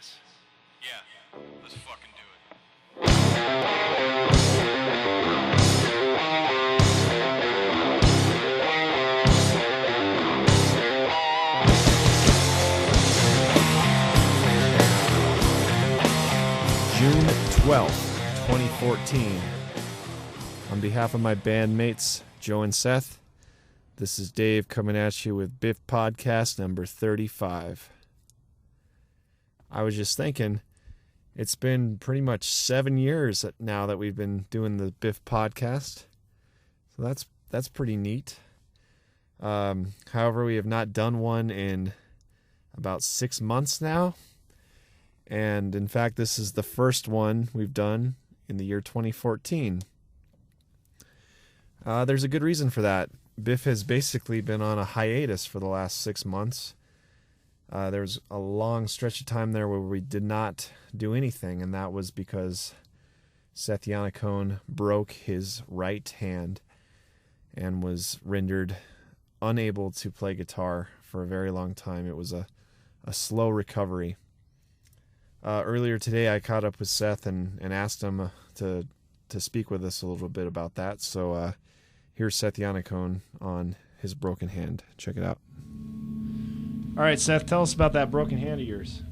this? Yeah, let's fucking do it. June 12th, 2014. On behalf of my bandmates, Joe and Seth, this is Dave coming at you with Biffcast number 35. I was just thinking, it's been pretty much 7 years now that we've been doing the Biff podcast. So that's pretty neat. However, we have not done one in about 6 months now. And in fact, this is the first one we've done in the year 2014. There's a good reason for that. Biff has basically been on a hiatus for the last 6 months. There was a long stretch of time there where we did not do anything, and that was because Seth Yannicone broke his right hand and was rendered unable to play guitar for a very long time. It was a slow recovery. Earlier today, I caught up with Seth and asked him to speak with us a little bit about that. So here's Seth Yannicone on his broken hand. Check it out. All right, Seth, tell us about that broken hand of yours.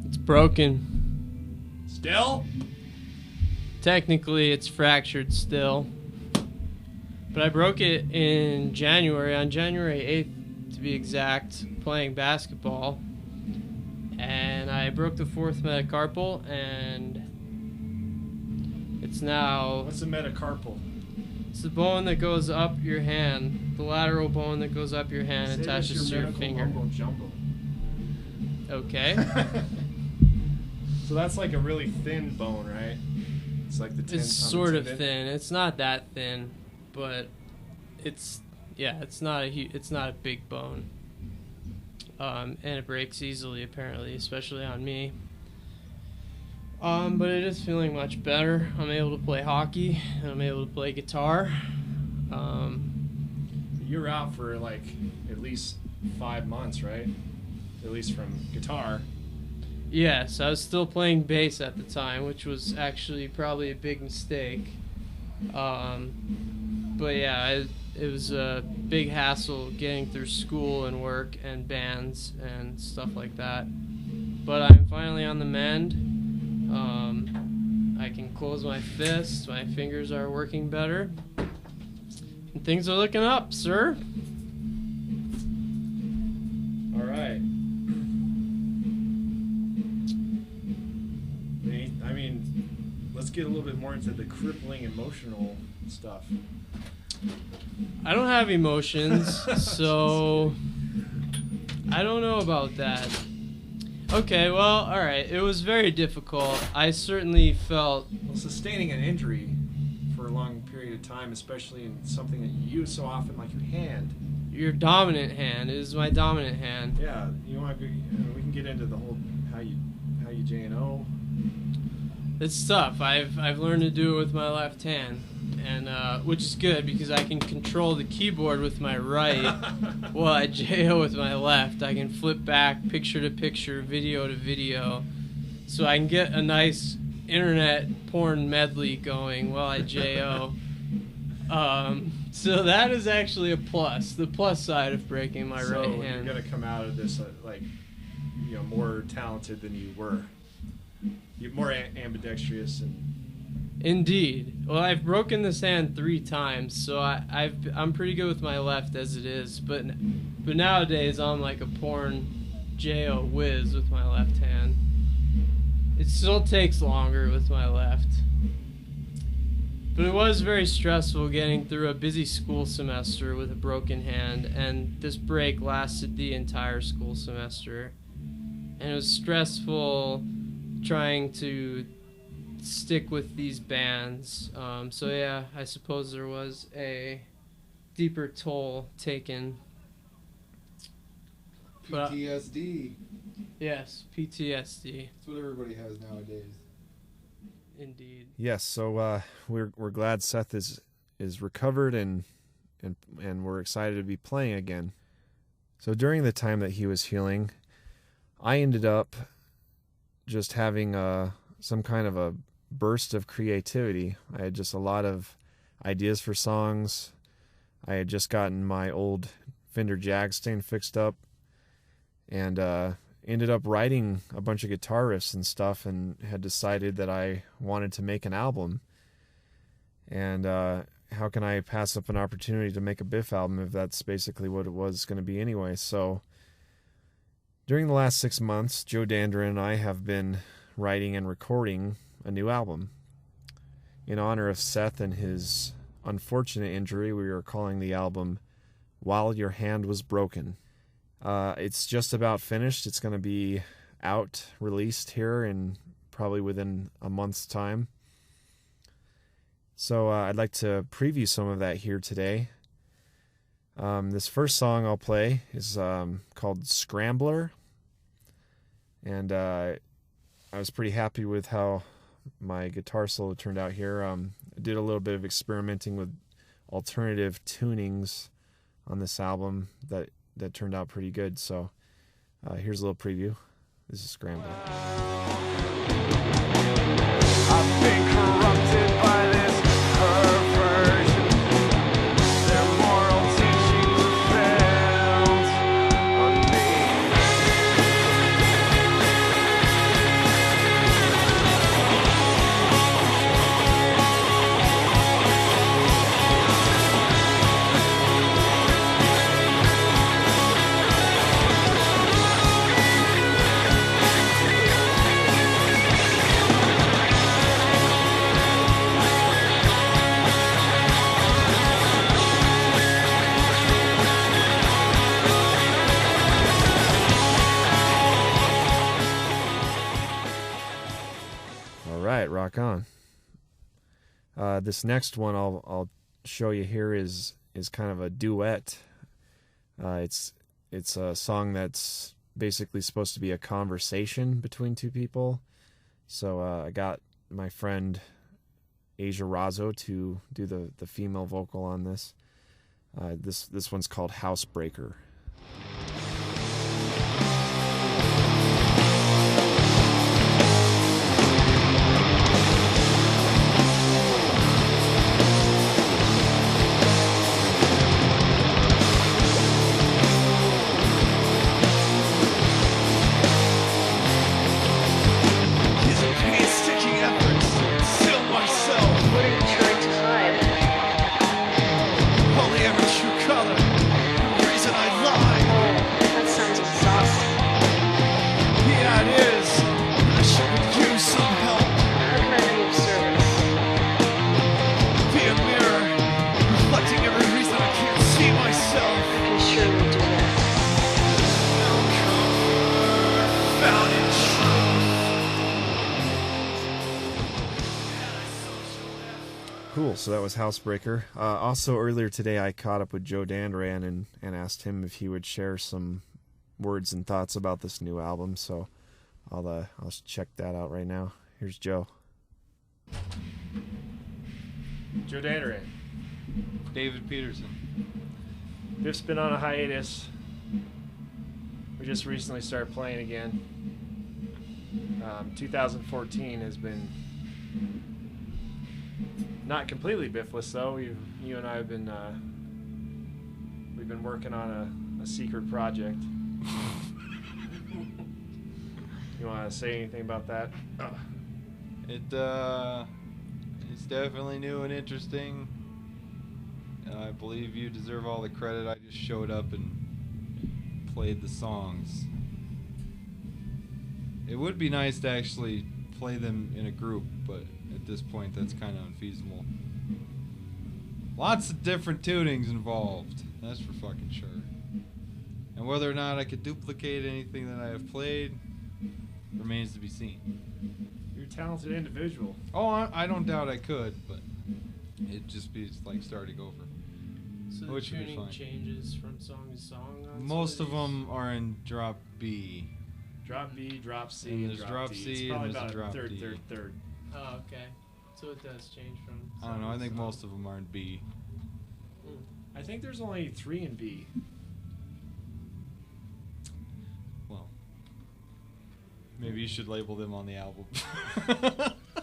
It's broken. Still? Technically, it's fractured still. But I broke it in January, on January 8th to be exact, playing basketball. And I broke the fourth metacarpal, and it's now... What's a metacarpal? It's the bone that goes up your hand, the lateral bone that goes up your hand and attaches to your finger. Jumbo. Okay. So that's like a really thin bone, right? It's like the tendon. It's sort of thin. It's not that thin, but it's not a big bone. And it breaks easily, apparently, especially on me. But it is feeling much better. I'm able to play hockey, and I'm able to play guitar. You're out for like at least 5 months, right? At least from guitar. Yes, I was still playing bass at the time, which was actually probably a big mistake. But yeah, it was a big hassle getting through school and work and bands and stuff like that. But I'm finally on the mend. I can close my fists, my fingers are working better, and things are looking up, sir. All right. I mean, let's get a little bit more into the crippling emotional stuff. I don't have emotions, so I don't know about that. Okay, well, all right. It was very difficult. I certainly felt... Well, sustaining an injury for a long period of time, especially in something that you use so often, like your hand. Your dominant hand. It is my dominant hand. Yeah, we can get into the whole how you J&O. It's tough. I've learned to do it with my left hand, and which is good because I can control the keyboard with my right while I JO with my left. I can flip back picture to picture, video to video, so I can get a nice internet porn medley going while I JO. So that is actually a plus. The plus side of breaking my right hand. So you're gonna come out of this more talented than you were. You're more ambidextrous and... Indeed. Well, I've broken this hand 3 times, so I'm pretty good with my left as it is. But nowadays I'm like a porn JO whiz with my left hand. It still takes longer with my left. But it was very stressful getting through a busy school semester with a broken hand, and this break lasted the entire school semester. And it was stressful trying to stick with these bands. So yeah, I suppose there was a deeper toll taken. PTSD. Yes, PTSD. That's what everybody has nowadays. Indeed. Yes, so we're glad Seth is recovered and we're excited to be playing again. So during the time that he was healing, I ended up just having some kind of a burst of creativity. I had just a lot of ideas for songs. I had just gotten my old Fender Jagstein fixed up, and ended up writing a bunch of guitar riffs and stuff, and had decided that I wanted to make an album. And how can I pass up an opportunity to make a Biff album if that's basically what it was going to be anyway? So during the last 6 months, Joe Dandrin and I have been writing and recording a new album. In honor of Seth and his unfortunate injury, we are calling the album While Your Hand Was Broken. It's just about finished. It's going to be out, released here in probably within a month's time. So I'd like to preview some of that here today. This first song I'll play is called Scrambler. And I was pretty happy with how my guitar solo turned out here. I did a little bit of experimenting with alternative tunings on this album that turned out pretty good. So here's a little preview. This is Scrambler. I've been corrupted by this perversion. Their moral teachings failed on me. Rock on. This next one I'll show you here is kind of a duet. It's a song that's basically supposed to be a conversation between two people. So I got my friend Asia Razzo to do the female vocal on this. This one's called Housebreaker. Cool, so that was Housebreaker. Also, earlier today, I caught up with Joe Dandran and asked him if he would share some words and thoughts about this new album. So I'll check that out right now. Here's Joe. Joe Dandran. David Peterson. Biff's been on a hiatus. We just recently started playing again. 2014 has been not completely Biffless though. You and I have been we've been working on a secret project. You want to say anything about that? It's definitely new and interesting. I believe you deserve all the credit. I just showed up and played the songs. It would be nice to actually play them in a group, but at this point that's kind of unfeasible. Lots of different tunings involved, that's for fucking sure. And whether or not I could duplicate anything that I have played remains to be seen. You're a talented individual. Oh, I don't doubt I could, but it'd just be like starting over. So the Which would be tuning fine. changes from song to song? On Most some of these? them are in drop B. Drop B, drop C, And and there's drop drop D. C It's and probably there's a about drop third, D. third. Oh, okay. So it does change from I don't know, I song to think song. most of them are in B. I think there's only 3 in B. Maybe you should label them on the album.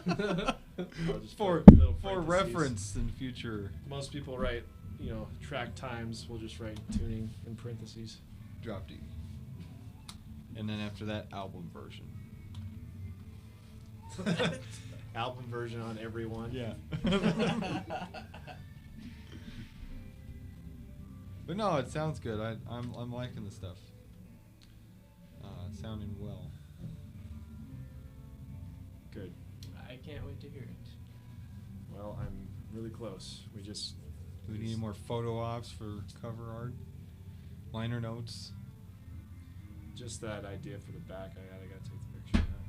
I'll just for put little for parentheses. reference in future. Most people write, track times. We'll just write tuning in parentheses. Drop D. And then after that, album version. Album version on every one. Yeah. But no, it sounds good. I'm liking the stuff. Sounding well. Good. I can't wait to hear it. Well, I'm really close. Do we need any more photo ops for cover art? Liner notes? Just that idea for the back. I gotta take the picture of that.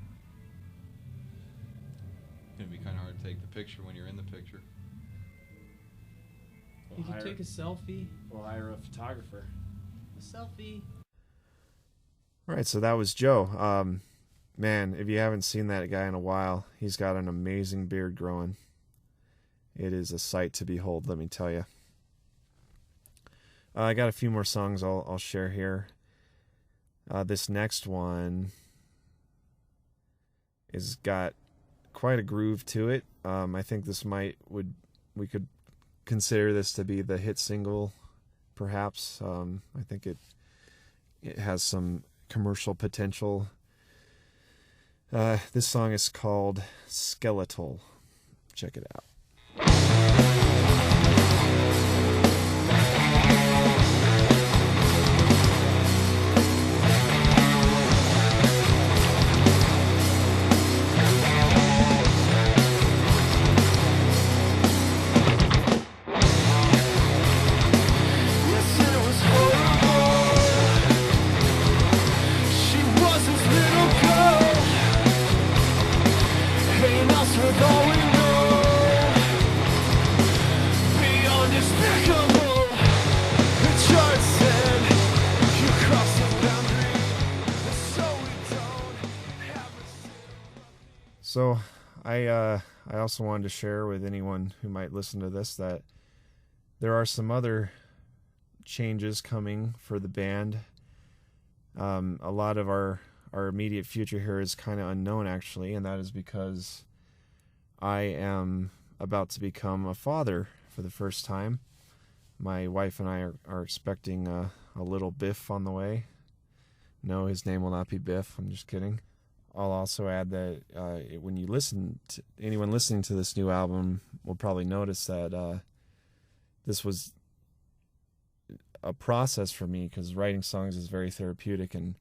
It's gonna be kind of hard to take the picture when you're in the picture. You can take a selfie. We'll hire a photographer. A selfie. All right, so that was Joe. Man, if you haven't seen that guy in a while, he's got an amazing beard growing. It is a sight to behold, let me tell you. I got a few more songs I'll share here. This next one is got quite a groove to it. I think this we could consider this to be the hit single, perhaps. I think it has some commercial potential. This song is called Skeletal. Check it out. So I also wanted to share with anyone who might listen to this that there are some other changes coming for the band. A lot of our immediate future here is kind of unknown, actually, and that is because I am about to become a father for the first time. My wife and I are expecting a little Biff on the way. No, his name will not be Biff. I'm just kidding. I'll also add that when you anyone listening to this new album will probably notice that this was a process for me, because writing songs is very therapeutic, and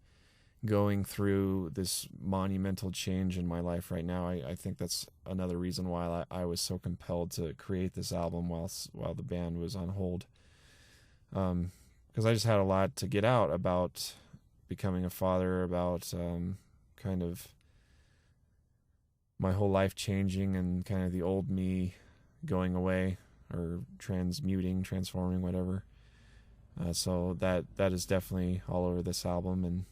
going through this monumental change in my life right now, I think that's another reason why I was so compelled to create this album while the band was on hold. Because I just had a lot to get out about becoming a father, about kind of my whole life changing, and kind of the old me going away, or transforming, whatever. So that is definitely all over this album, and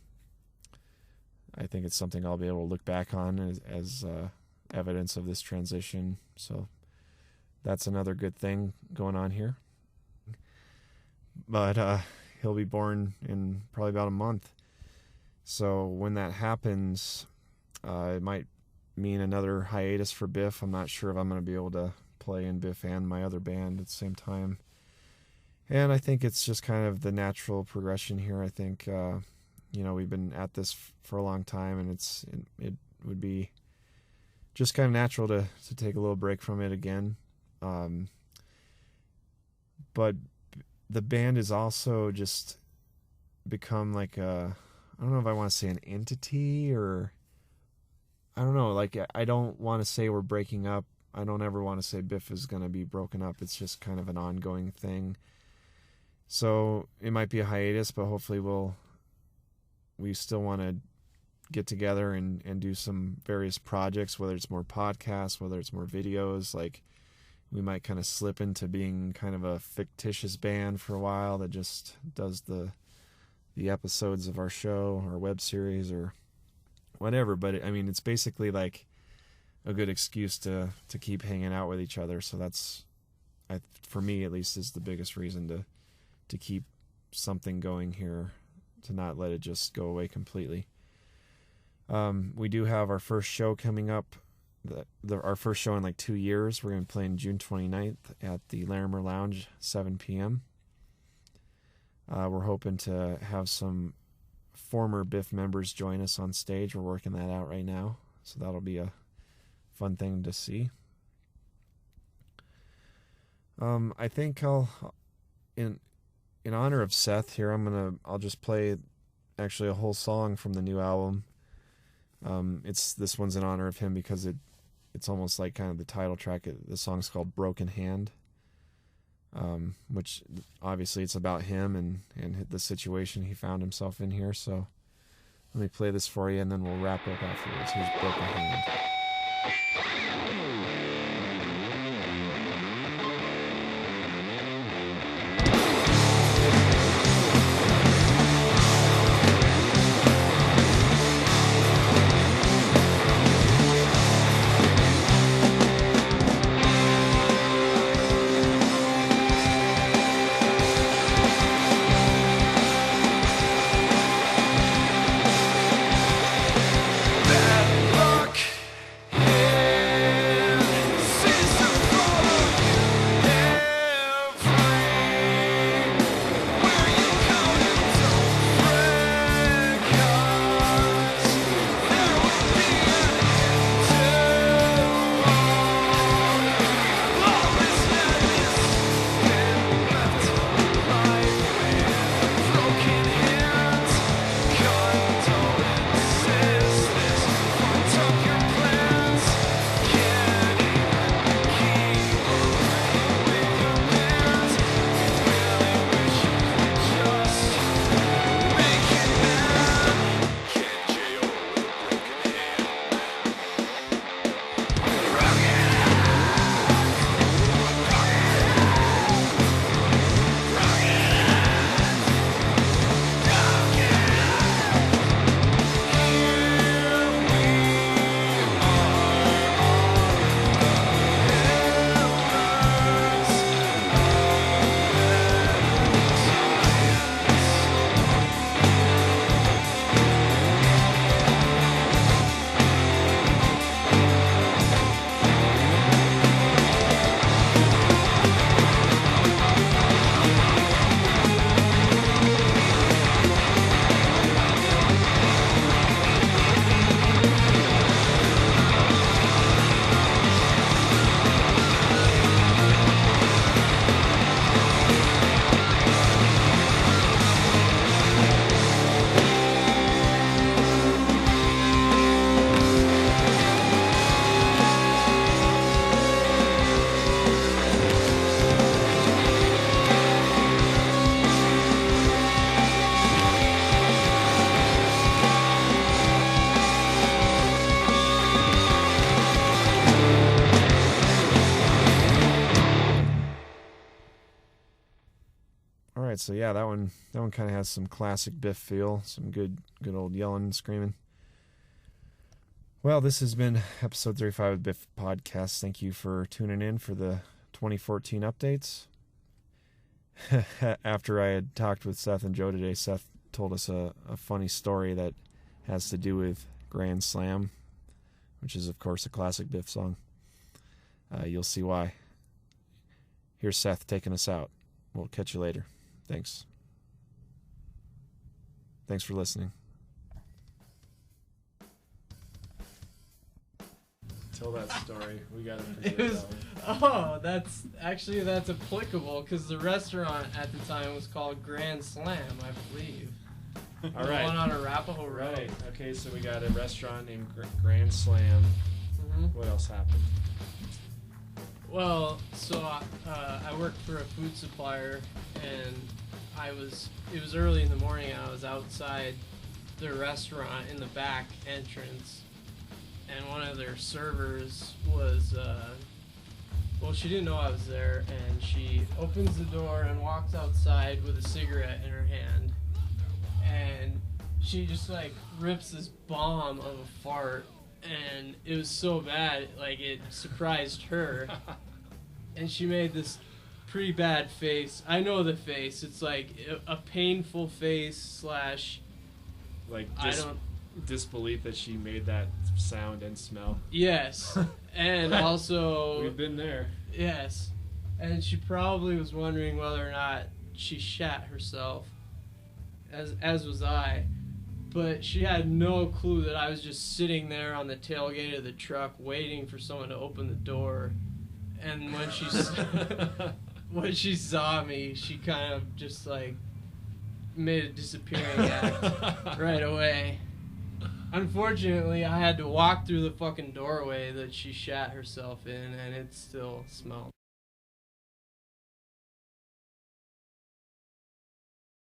I think it's something I'll be able to look back on as evidence of this transition. So that's another good thing going on here. But he'll be born in probably about a month. So when that happens, it might mean another hiatus for Biff. I'm not sure if I'm going to be able to play in Biff and my other band at the same time. And I think it's just kind of the natural progression here. I think, we've been at this for a long time, and it would be just kind of natural to take a little break from it again. But the band has also just become like I don't know if I want to say an entity, or I don't know. Like, I don't want to say we're breaking up. I don't ever want to say Biff is going to be broken up. It's just kind of an ongoing thing. So it might be a hiatus, but hopefully we still want to get together and do some various projects, whether it's more podcasts, whether it's more videos. Like, we might kind of slip into being kind of a fictitious band for a while that just does the episodes of our show or web series or whatever. But it's basically like a good excuse to keep hanging out with each other. So that's, for me at least, is the biggest reason to keep something going here, to not let it just go away completely. We do have our first show coming up. Our first show in like 2 years. We're going to be playing June 29th at the Larimer Lounge, 7 p.m. We're hoping to have some former Biff members join us on stage. We're working that out right now, so that'll be a fun thing to see. I think in honor of Seth here, I'll just play actually a whole song from the new album. This one's in honor of him because it's almost like kind of the title track. The song's called Broken Hand, which obviously it's about him and the situation he found himself in here. So let me play this for you, and then we'll wrap up afterwards. Here's Broken Hand. So yeah, that one kind of has some classic Biff feel, some good old yelling and screaming. Well, this has been episode 35 of Biff Podcast. Thank you for tuning in for the 2014 updates. After I had talked with Seth and Joe today, Seth told us a funny story that has to do with Grand Slam, which is of course a classic Biff song. You'll see why. Here's Seth taking us out. We'll catch you later. Thanks. Thanks for listening. Tell that story. We got to It was, that's applicable because the restaurant at the time was called Grand Slam, I believe. All The right. one on Arapahoe Road. Right. Okay, so we got a restaurant named Grand Slam. Mm-hmm. What else happened? Well, so I worked for a food supplier, and it was early in the morning, and I was outside the restaurant in the back entrance, and one of their servers was, she didn't know I was there, and she opens the door and walks outside with a cigarette in her hand, and she just, like, rips this bomb of a fart, and it was so bad, like, it surprised her. And she made this pretty bad face. I know the face. It's like a painful face / Like disbelief that she made that sound and smell. Yes. And also, We've been there. yes. And she probably was wondering whether or not she shat herself, as was I. But she had no clue that I was just sitting there on the tailgate of the truck waiting for someone to open the door. And when she when she saw me, she kind of just like made a disappearing act right away. Unfortunately, I had to walk through the fucking doorway that she shat herself in, and it still smelled.